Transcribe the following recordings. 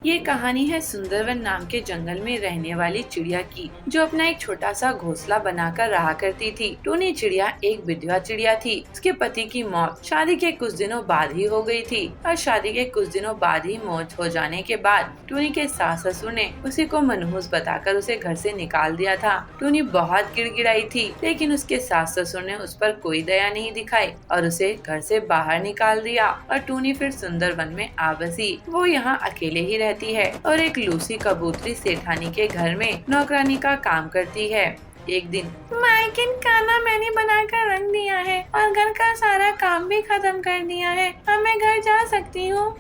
ये कहानी है सुंदरवन नाम के जंगल में रहने वाली चिड़िया की, जो अपना एक छोटा सा घोंसला बनाकर रहा करती थी। टूनी चिड़िया एक विधवा चिड़िया थी। उसके पति की मौत शादी के कुछ दिनों बाद ही हो गई थी और शादी के कुछ दिनों बाद ही मौत हो जाने के बाद टूनी के सास ससुर ने उसी को मनहूस बताकर उसे घर से निकाल दिया था। टूनी बहुत गिड़गिड़ाई थी, लेकिन उसके सास ससुर ने उस पर कोई दया नहीं दिखाई और उसे घर से बाहर निकाल दिया और टूनी फिर सुंदरवन में आ बसी। वो यहाँ अकेले ही रहती है और एक लूसी कबूतरी सेठानी के घर में नौकरानी का काम करती है। एक दिन, मालकिन, खाना मैंने बनाकर रख दिया है और घर का सारा काम भी खत्म कर दिया है। अब मैं घर जा सकती हूँ?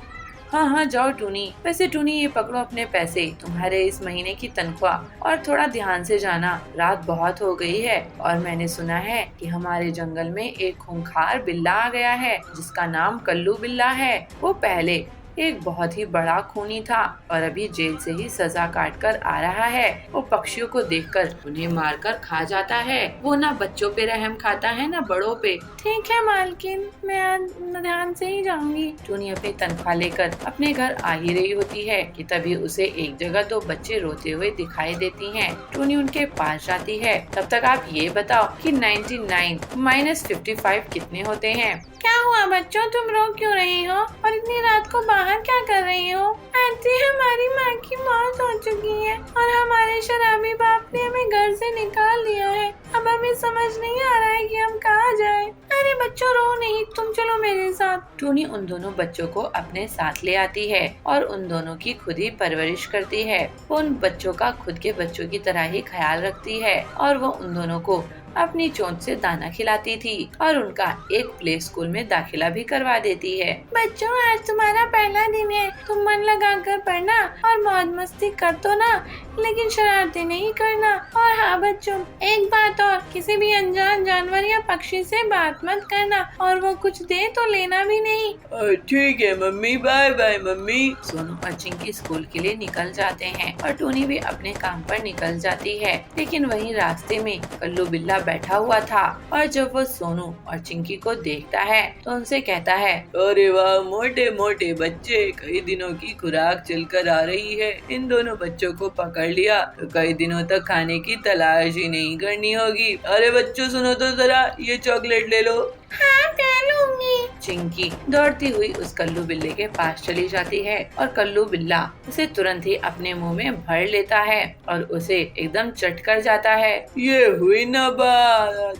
हाँ, जाओ टूनी। वैसे टूनी, ये पकड़ो अपने पैसे, तुम्हारे इस महीने की तनख्वाह, और थोड़ा ध्यान से जाना, रात बहुत हो गई है और मैंने सुना है कि हमारे जंगल में एक खूंखार बिल्ला आ गया है जिसका नाम कल्लू बिल्ला है। वो पहले एक बहुत ही बड़ा खूनी था और अभी जेल से ही सजा काट कर आ रहा है। वो पक्षियों को देखकर उन्हें मारकर खा जाता है। वो ना बच्चों पे रहम खाता है ना बड़ों पे। ठीक है मालकिन, मैं ध्यान से ही जाऊंगी। टूनी अपनी तनख्वाह लेकर अपने घर आ ही रही होती है कि तभी उसे एक जगह दो बच्चे रोते हुए दिखाई देती हैं। टूनी उनके पास जाती है। तब तक आप ये बताओ कि 99 माइनस 55 कितने होते हैं? क्या हुआ बच्चों, तुम रो क्यों रही हो और इतनी रात को बाहर क्या कर रही हो? आंटी, हमारी माँ की मौत हो चुकी है और हमारे शराबी बाप ने हमें घर से निकाल दिया है। अब हमें समझ नहीं आ रहा है कि हम कहाँ जाएं। अरे बच्चों, रो नहीं, तुम चलो मेरे साथ। टूनी उन दोनों बच्चों को अपने साथ ले आती है और उन दोनों की खुद ही परवरिश करती है। वो उन बच्चों का खुद के बच्चों की तरह ही ख्याल रखती है और वो उन दोनों को अपनी चोंच से दाना खिलाती थी और उनका एक प्ले स्कूल में दाखिला भी करवा देती है। बच्चों, आज तुम्हारा पहला दिन है, तुम मन लगा कर पढ़ना और मौज मस्ती कर तो ना, लेकिन शरारतें नहीं करना। और हाँ बच्चों, एक बात और, किसी भी अनजान जानवर या पक्षी से बात मत करना और वो कुछ दे तो लेना भी नहीं। ठीक है mummy, bye bye mummy. Sonu और चिंकी स्कूल के लिए निकल जाते हैं और टूनी भी अपने काम पर निकल जाती है। लेकिन वहीं रास्ते में कल्लू बिल्ला बैठा हुआ था और जब वो सोनू और चिंकी को देखता है तो उनसे कहता है, अरे वाह, मोटे मोटे बच्चे, कई दिनों की खुराक चलकर आ रही है। इन दोनों बच्चों को पकड़ लिया तो कई दिनों तक खाने की तलाश ही नहीं करनी होगी। अरे बच्चों, सुनो तो जरा, ये चॉकलेट ले लो। हाँ, प्यार लूंगी। चिंकी दौड़ती हुई उस कल्लू बिल्ले के पास चली जाती है और कल्लू बिल्ला उसे तुरंत ही अपने मुंह में भर लेता है और उसे एकदम चट कर जाता है। ये हुई ना बात,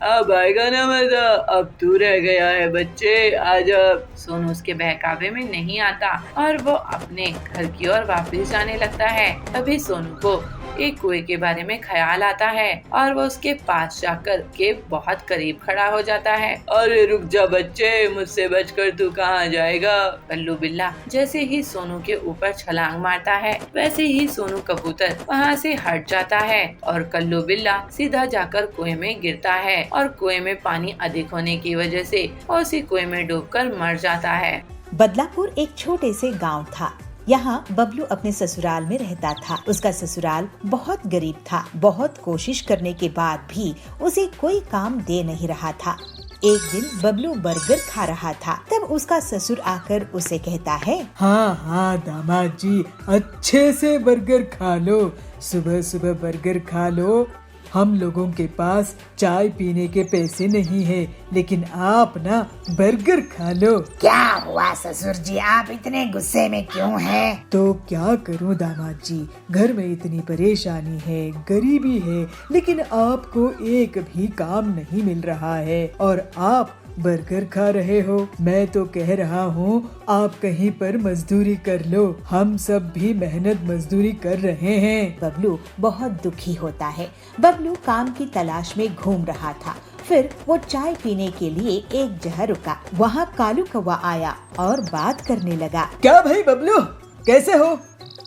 अब आएगा ना मजा। अब तू रह गया है बच्चे, आजा। सोनू उसके बहकावे में नहीं आता और वो अपने घर की ओर वापस जाने लगता है। तभी सोनू को एक कुएं के बारे में ख्याल आता है और वो उसके पास जाकर के बहुत करीब खड़ा हो जाता है। अरे रुक जा बच्चे, मुझसे बचकर तू कहाँ जाएगा? कल्लू बिल्ला जैसे ही सोनू के ऊपर छलांग मारता है, वैसे ही सोनू कबूतर वहाँ से हट जाता है और कल्लू बिल्ला सीधा जाकर कुएं में गिरता है और कुएं में पानी अधिक होने की वजह से उसी कुएं में डूबकर मर जाता है। बदलापुर एक छोटे से गांव था। यहाँ बबलू अपने ससुराल में रहता था। उसका ससुराल बहुत गरीब था। बहुत कोशिश करने के बाद भी उसे कोई काम दे नहीं रहा था। एक दिन बबलू बर्गर खा रहा था, तब उसका ससुर आकर उसे कहता है, हाँ दामाद जी, अच्छे से बर्गर खा लो, सुबह सुबह बर्गर खा लो। हम लोगों के पास चाय पीने के पैसे नहीं है, लेकिन आप ना बर्गर खा लो। क्या हुआ ससुर जी, आप इतने गुस्से में क्यों हैं? तो क्या करूं दामाद जी, घर में इतनी परेशानी है, गरीबी है, लेकिन आपको एक भी काम नहीं मिल रहा है और आप बर्गर खा रहे हो। मैं तो कह रहा हूँ आप कहीं पर मजदूरी कर लो, हम सब भी मेहनत मजदूरी कर रहे हैं। बबलू बहुत दुखी होता है। बबलू काम की तलाश में घूम रहा था। फिर वो चाय पीने के लिए एक जगह रुका। वहाँ कालू कौवा आया और बात करने लगा। क्या भाई बबलू, कैसे हो?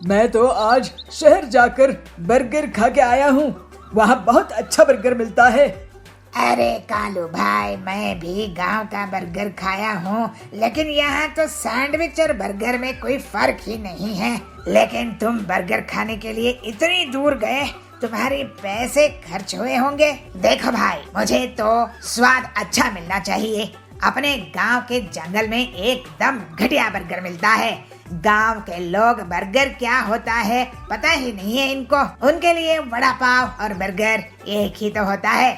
मैं तो आज शहर जाकर बर्गर खा के आया हूँ, वहाँ बहुत अच्छा बर्गर मिलता है। अरे कालू भाई, मैं भी गांव का बर्गर खाया हूँ, लेकिन यहाँ तो सैंडविच और बर्गर में कोई फर्क ही नहीं है। लेकिन तुम बर्गर खाने के लिए इतनी दूर गए, तुम्हारे पैसे खर्च हुए होंगे। देखो भाई, मुझे तो स्वाद अच्छा मिलना चाहिए। अपने गांव के जंगल में एकदम घटिया बर्गर मिलता है। गांव के लोग बर्गर क्या होता है पता ही नहीं है इनको। उनके लिए वड़ा पाव और बर्गर एक ही तो होता है।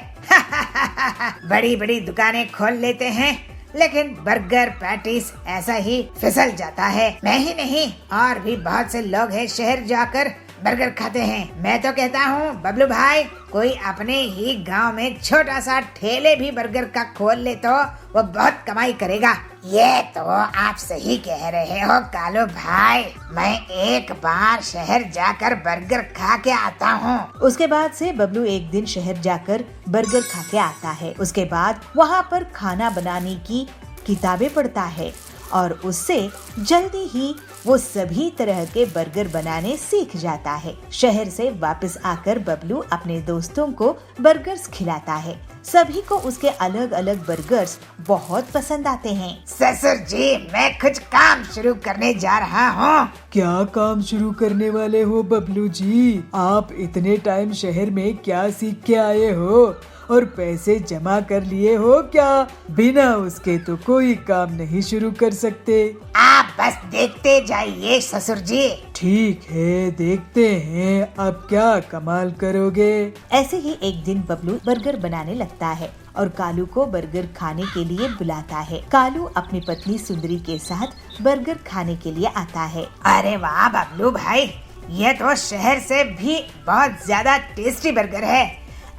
बड़ी बड़ी दुकानें खोल लेते हैं लेकिन बर्गर पैटीज ऐसा ही फिसल जाता है। मैं ही नहीं और भी बहुत से लोग हैं शहर जाकर बर्गर खाते हैं। मैं तो कहता हूँ बबलू भाई, कोई अपने ही गांव में छोटा सा ठेले भी बर्गर का खोल ले तो वो बहुत कमाई करेगा। ये तो आप सही कह रहे हो कालू भाई, मैं एक बार शहर जाकर बर्गर खा के आता हूँ। उसके बाद से बबलू एक दिन शहर जाकर बर्गर खा के आता है। उसके बाद वहाँ पर खाना बनाने की किताबें पढ़ता है और उससे जल्दी ही वो सभी तरह के बर्गर बनाने सीख जाता है। शहर से वापस आकर बबलू अपने दोस्तों को बर्गर्स खिलाता है। सभी को उसके अलग अलग बर्गर्स बहुत पसंद आते हैं। ससुर जी, मैं कुछ काम शुरू करने जा रहा हूँ। क्या काम शुरू करने वाले हो बबलू जी? आप इतने टाइम शहर में क्या सीख के आए हो और पैसे जमा कर लिए हो क्या? बिना उसके तो कोई काम नहीं शुरू कर सकते। आप बस देखते जाइए ससुर जी। ठीक है, देखते हैं अब क्या कमाल करोगे। ऐसे ही एक दिन बबलू बर्गर बनाने लगता है और कालू को बर्गर खाने के लिए बुलाता है। कालू अपनी पत्नी सुंदरी के साथ बर्गर खाने के लिए आता है। अरे वाह बबलू भाई, ये तो शहर से भी बहुत ज्यादा टेस्टी बर्गर है।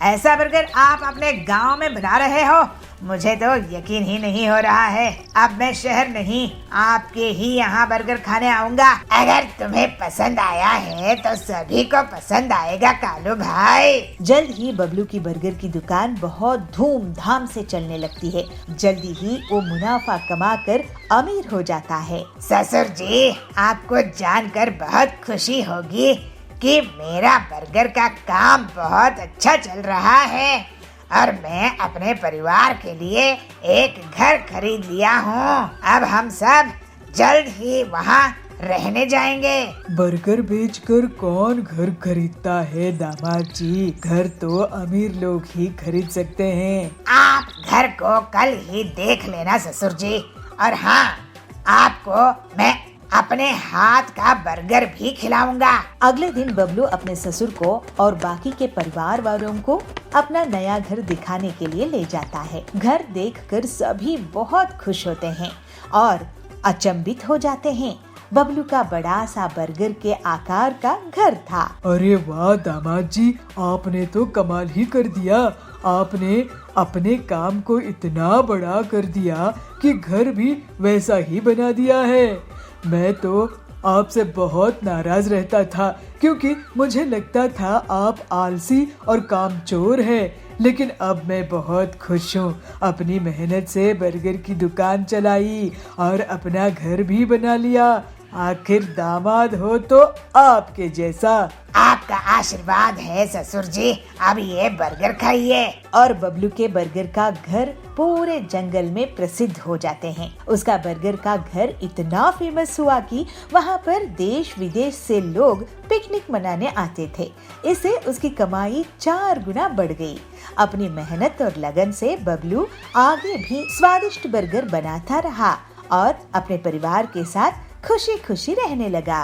ऐसा बर्गर आप अपने गांव में बना रहे हो? मुझे तो यकीन ही नहीं हो रहा है। अब मैं शहर नहीं, आपके ही यहाँ बर्गर खाने आऊँगा। अगर तुम्हें पसंद आया है तो सभी को पसंद आएगा कालू भाई। जल्द ही बबलू की बर्गर की दुकान बहुत धूमधाम से चलने लगती है। जल्दी ही वो मुनाफा कमाकर अमीर हो जाता है। ससुर जी, आपको जानकर बहुत खुशी होगी कि मेरा बर्गर का काम बहुत अच्छा चल रहा है और मैं अपने परिवार के लिए एक घर खरीद लिया हूँ। अब हम सब जल्द ही वहाँ रहने जाएंगे। बर्गर बेचकर कौन घर खरीदता है दामाद जी? घर तो अमीर लोग ही खरीद सकते हैं। आप घर को कल ही देख लेना ससुर जी। और हाँ, आपको मैं अपने हाथ का बर्गर भी खिलाऊंगा। अगले दिन बबलू अपने ससुर को और बाकी के परिवार वालों को अपना नया घर दिखाने के लिए ले जाता है। घर देखकर सभी बहुत खुश होते हैं और अचंभित हो जाते हैं। बबलू का बड़ा सा बर्गर के आकार का घर था। अरे वाह दामाद जी, आपने तो कमाल ही कर दिया। आपने अपने काम को इतना बड़ा कर दिया कि घर भी वैसा ही बना दिया है। मैं तो आपसे बहुत नाराज रहता था क्योंकि मुझे लगता था आप आलसी और कामचोर हैं, लेकिन अब मैं बहुत खुश हूँ। अपनी मेहनत से बर्गर की दुकान चलाई और अपना घर भी बना लिया। आखिर दामाद हो तो आपके जैसा। आपका आशीर्वाद है ससुर जी। अब ये बर्गर खाइए। और बबलू के बर्गर का घर पूरे जंगल में प्रसिद्ध हो जाते हैं। उसका बर्गर का घर इतना फेमस हुआ कि वहाँ पर देश विदेश से लोग पिकनिक मनाने आते थे। इससे उसकी कमाई 4 गुना बढ़ गई। अपनी मेहनत और लगन से बबलू आगे भी स्वादिष्ट बर्गर बनाता रहा और अपने परिवार के साथ खुशी खुशी रहने लगा।